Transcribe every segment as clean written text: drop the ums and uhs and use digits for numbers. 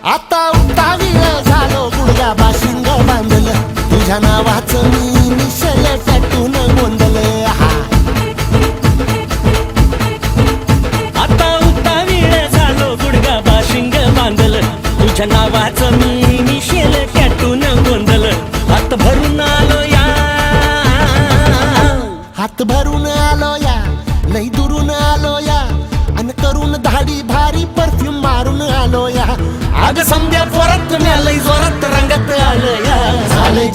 आता उतावीळ झालो गुडघ्या बाशिंग बांधलं तुझ्या नावाचं मी मिशल टॅटून गोंधलं आता उतावीळ झालो गुडघा बाशिंग बांधलं तुझ्या नावाचं मी मिशेल टॅटून गोंधलं हात भरून आलो या हात भरून आलो या लई दुरून आलो या अन करून धाडी भारी परफ्यूम मारून आलो या अग समद्या जोरात मिळालंय जोरात रंगात आलं या झालंय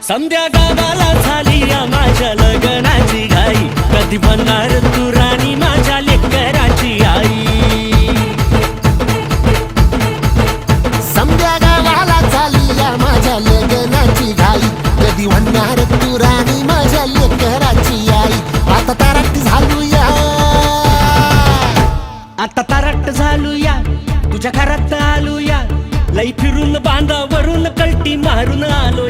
समद्या गावाला झाली या माझ्या लग्नाची घाई कधी बनणार तू राणी माझ्या लेकराची आई समद्या गावाला झाली या माझ्या लग्नाची घाई कधी म्हणणार तू राणी माझ्या लेकराची आई आता तारट झालू या आता तारट झालो या तुझ्या घरात आलो या लई फिरून बांधावरून कल्टी मारून आलो